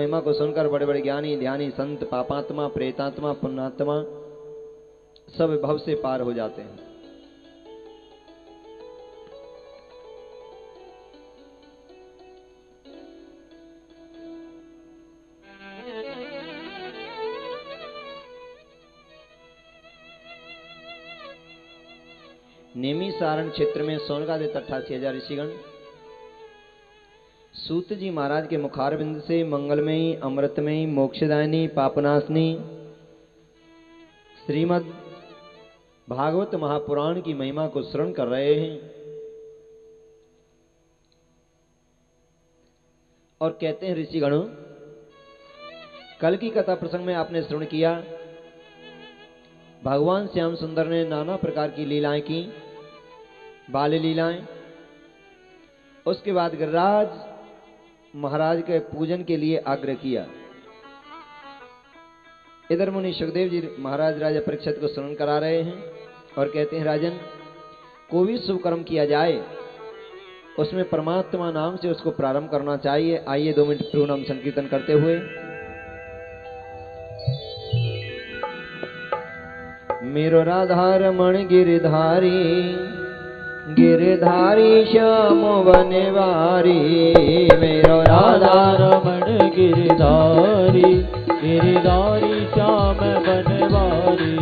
महिमा को सुनकर बड़े बड़े ज्ञानी ध्यानी संत पापात्मा प्रेतात्मा पुण्यात्मा सब भव से पार हो जाते हैं। नेमी सारण क्षेत्र में सोनगादित 88,000 ऋषिगण सूत जी महाराज के मुखारविंद से मंगलमयी अमृतमयी मोक्षदायिनी पापनाशनी श्रीमद् भागवत महापुराण की महिमा को श्रवण कर रहे हैं और कहते हैं ऋषिगणों, कल की कथा प्रसंग में आपने श्रवण किया भगवान श्याम सुंदर ने नाना प्रकार की लीलाएं की, बाल लीलाएं। उसके बाद गिरिराज महाराज के पूजन के लिए आग्रह किया। इधर मुनि सुखदेव जी महाराज राजा परीक्षित को श्रवण करा रहे हैं और कहते हैं, राजन, कोई भी शुभ कर्म किया जाए उसमें परमात्मा नाम से उसको प्रारंभ करना चाहिए। आइए 2 मिनट प्रभु नाम संकीर्तन करते हुए। मेरो राधा रमण गिरधारी गिरधारी श्याम वनवारी, मेरो राधा रमण गिरधारी गिरधारी श्याम वनवारी,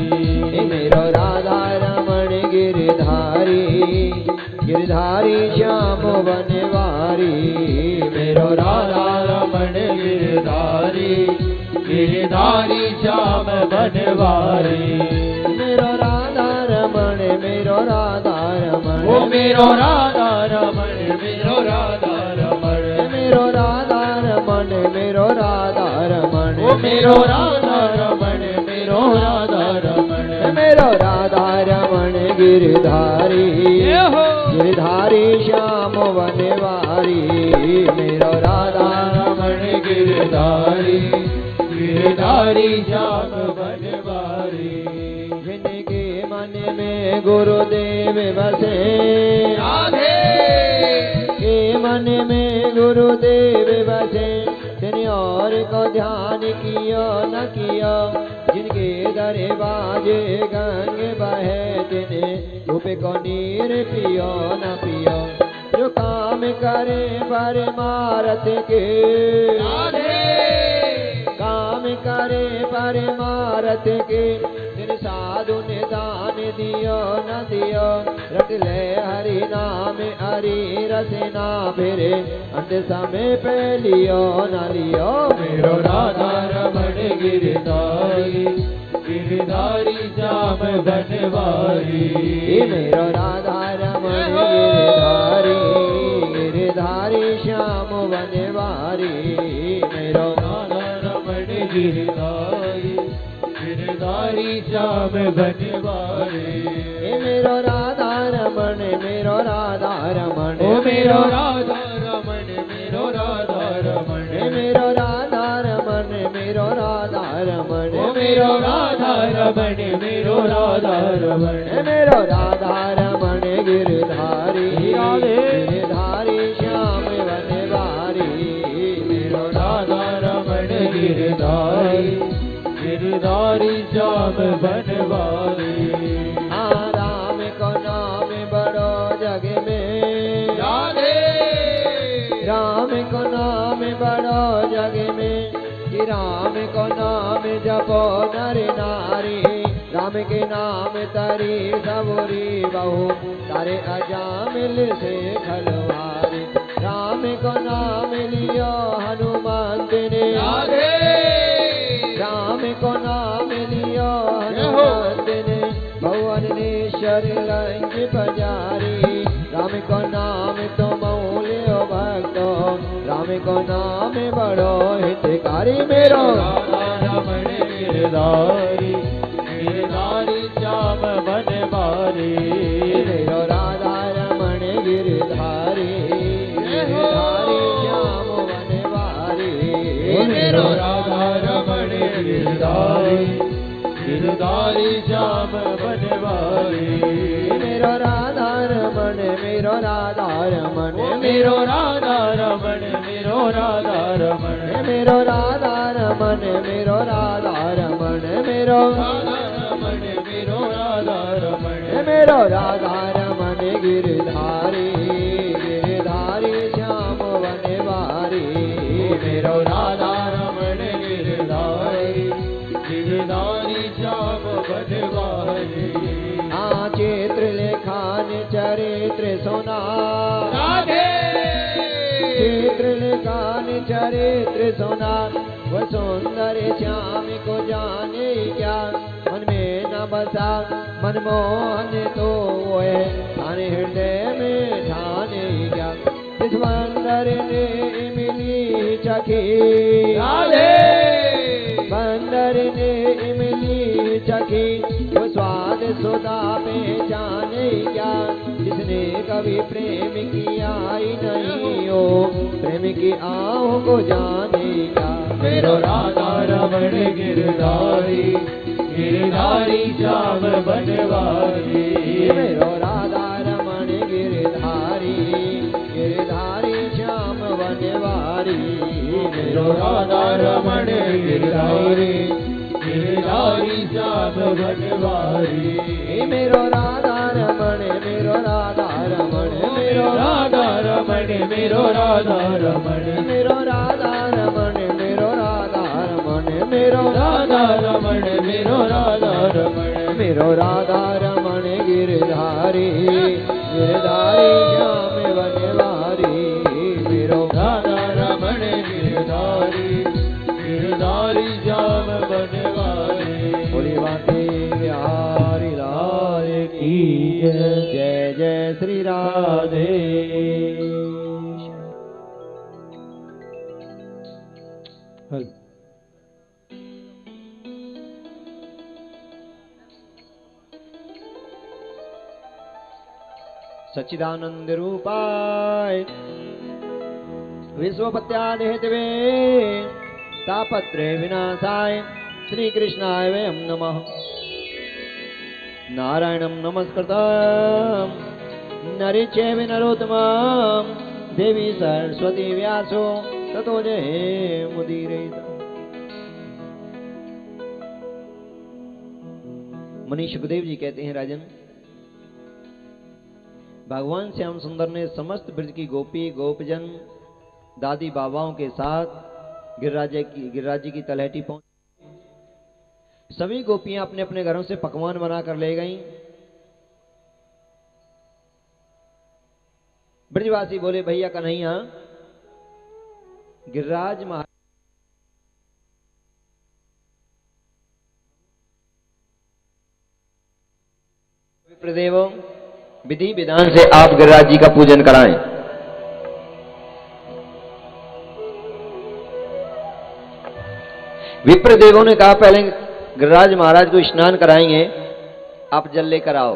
मेरो राधा रमण गिरधारी गिरधारी श्याम वनवारी, मेरो राधा रमण गिरधारी गिरधारी श्याम वनवारी, मेरो राधा रमण मेरो राधा रमण, ओ मेरो राधा रमण मेरो राधा रमण, मेरो राधा रमण मेरो राधा रमण, ओ मेरो राधा रमण मेरो राधा रमण, मेरो राधा रमण गिरधारी गिरधारी श्याम वनवारी, मेरो राधा रमण गिरधारी गिरधारी श्याम वनवारी, जिनके मन में गुरुदेव बसे, राधे के मन में गुरुदेव बसे, तिन और को ध्यान किया न किया, जिनके दरवाजे गंग बहे, तिने धूप को नीर पियो न पियो, जो काम करे परमारथ के, काम करे परमारथ के, तिन साधु ने दान दियो न दियो, रट ले हरि नाम हरि रस ना फिरे, अंत समय पे लियो न लियो, मेरो राधा रमण गिरधारी गिरधारी श्याम वनवारी, मेरो राधा रमण गिरधारी गिरधारी श्याम वनवारी, मेरो राधा रमण गिरधारी गिरधारी श्याम वनवारी, मेरो राधा रमण मेरो राधा रमण, ओ मेरो राधा रमण मेरो राधा रमण, मेरो राधा रमण मेरो राधा रमण, ओ मेरो राधा रमण मेरो राधा रमण, मेरो राधा रमण गिरधारी गिरधारी श्याम वनवारी, मेरो राधा रमण गिरधारी गिरधारी श्याम वनवारी, राम को नाम बड़ो जग में, राम को नाम बड़ो जग में, कि राम को नाम जपो नर नारी, राम के नाम तरी सबरी बहू, तारे अजामिल से खलवारी, राम को नाम लियो हनुमंत ने, राम को नाम लियो हनुमंत ने, भवन नेश्वर लंक बजारी, राम को नाम तुम लियो भक्तो, राम को नाम बड़ो हितकारी, मेरो राधा रमण गिरधारी गिरधारी श्याम वनवारी, मेरो राधा रमण गिरधारी गिरधारी श्याम वनवारी, मेरो राधा रमण गिरधारी गिरधारी श्याम वनवारी, मेरो राधा रमण मेरो राधा रमण, मेरो राधा रमण मेरो राधा रमण, मेरो राधा रमण मेरो राधा रमण मेरो मेरो राधा रमण गिरधारी गिरधारी श्याम वनवारी मेरो राधा रमण गिरधारी गिरधारी श्याम वनवारी चैत्र लेखान चरित्र सुना चैत्र लेखान चरित्र सुना वो सुंदर श्याम को जाने क्या मन में न बसा मनमोहन तो है थाने हृदय में ठाने क्या इस बंदर ने इमली चखी बंदर ने इमली चखी वो स्वाद सुधा पहचाने क्या जिसने कभी प्रेम किया ही नहीं हो प्रेम की आँखों को जाने क्या मेरो राधा रमण गिरधारी गिरधारी श्याम बनवारी मेरो राधा रमण गिरधारी गिरधारी श्याम बनवारी मेरो राधा रमण गिरधारी गिरधारी श्याम बनवारी मेरो राधा रमण मेरो राधा रमण मेरो राधा रमण मेरो राधा रमण मेरो राधा रमण मेरो राधा रमण मेरो राधा रमण मेरो राधा रमण मेरो राधा रमण गिरधारी गिरधारी श्याम बनवारी मेरो राधा रमण गिरधारी गिरधारी श्याम बनवारी बोली बांके बिहारी लाल की जय जय श्री राधे सच्चिदानंद रूपाय विश्वपत्यादि हेतवे तापत्रे विनाशाय श्री कृष्णाय वयं नमः नारायणं नमस्कृतं नरे चैव नरोत्तमं देवी सरस्वती व्यासो ततो जयमुदीरयेत्। मनीष सुखदेव जी कहते हैं, राजन भगवान श्याम सुंदर ने समस्त ब्रज की गोपी गोपजन दादी बाबाओं के साथ गिरिराज जी की तलहटी पहुंच। सभी गोपियां अपने अपने घरों से पकवान बनाकर ले गईं। ब्रजवासी बोले, भैया कन्हैया, गिरिराज महाराज विप्रदेव विधि विधान से आप गिरिराज जी का पूजन कराएं। विप्रदेवों ने कहा, पहले गिरिराज महाराज को स्नान कराएंगे, आप जल लेकर आओ।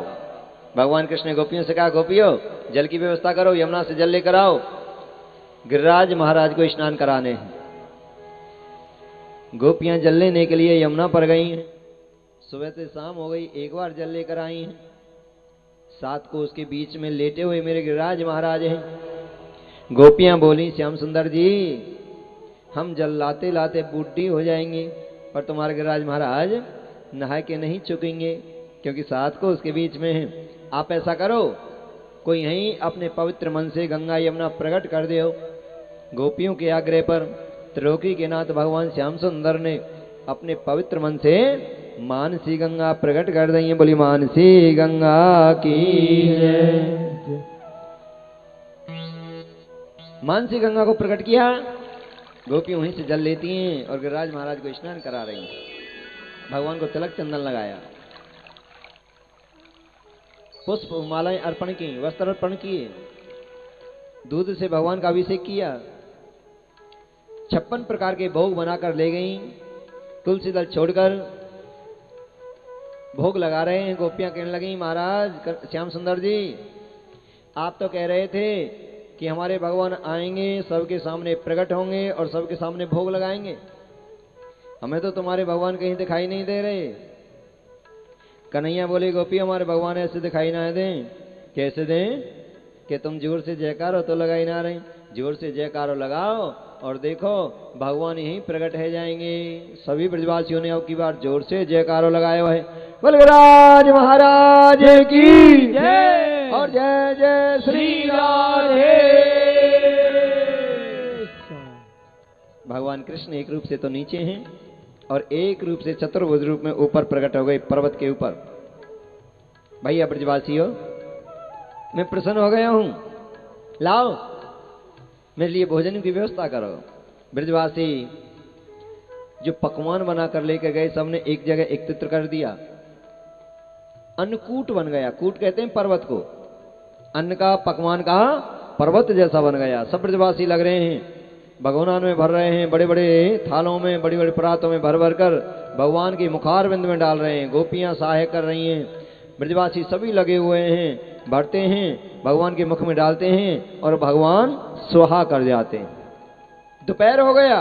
भगवान कृष्ण ने गोपियों से कहा, गोपियों जल की व्यवस्था करो, यमुना से जल लेकर आओ, गिरिराज महाराज को स्नान कराने हैं। गोपियां जल लेने के लिए यमुना पर गई हैं। सुबह से शाम हो गई, एक बार जल लेकर आई हैं। सात को उसके बीच में लेटे हुए मेरे गिरिराज महाराज हैं। गोपियां बोली, श्याम सुंदर जी, हम जल लाते लाते बूढ़ी हो जाएंगे, पर तुम्हारे गिरिराज महाराज नहा के नहीं चुकेंगे, क्योंकि सात को उसके बीच में है। आप ऐसा करो, कोई यहीं अपने पवित्र मन से गंगा यमुना प्रकट कर दो। गोपियों के आग्रह पर त्रिलोकी के नाथ भगवान श्याम सुंदर ने अपने पवित्र मन से मानसी गंगा प्रकट कर दी है। बोली मानसी गंगा की जय। मानसी गंगा को प्रकट किया, गोपी वहीं से जल लेती हैं और गिरिराज महाराज को स्नान करा रही हैं। भगवान को तिलक चंदन लगाया, पुष्प मालाएं अर्पण की, वस्त्र अर्पण किए, दूध से भगवान का अभिषेक किया, 56 प्रकार के भोग बनाकर ले गई। तुलसी दल छोड़कर भोग लगा रहे हैं। गोपियां कहने लगी, महाराज श्याम सुंदर जी, आप तो कह रहे थे कि हमारे भगवान आएंगे, सबके सामने प्रकट होंगे और सबके सामने भोग लगाएंगे। हमें तो तुम्हारे भगवान कहीं दिखाई नहीं दे रहे। कन्हैया बोले, गोपी हमारे भगवान ऐसे दिखाई ना दें। कैसे दें? कि तुम जोर से जयकारो तो लगाई ना रहे। जोर से जयकारो लगाओ और देखो भगवान यहीं प्रकट है जाएंगे। सभी ब्रजवासियों ने अब की बार जोर से जयकारो लगाए हुए बलराज महाराज की जय और जय जय श्री राधे। भगवान कृष्ण एक रूप से तो नीचे हैं और एक रूप से चतुर्भुज रूप में ऊपर प्रकट हो गए पर्वत के ऊपर। भैया ब्रजवासियों, मैं प्रसन्न हो गया हूं, लाओ मेरे लिए भोजन की व्यवस्था करो। ब्रजवासी जो पकवान बना कर लेकर गए सबने एक जगह एकत्रित कर दिया। अन्नकूट बन गया, कूट कहते हैं पर्वत को, अन्न का पकवान का पर्वत जैसा बन गया। सब ब्रजवासी लग रहे हैं, भगवान में भर रहे हैं, बड़े बड़े थालों में बड़ी बड़ी परातों में भर भर कर भगवान की मुखारविंद में डाल रहे हैं। गोपियां सहाय कर रही हैं, ब्रजवासी सभी लगे हुए हैं, भरते हैं, भगवान के मुख में डालते हैं और भगवान स्वाहा कर जाते हैं। दोपहर हो गया,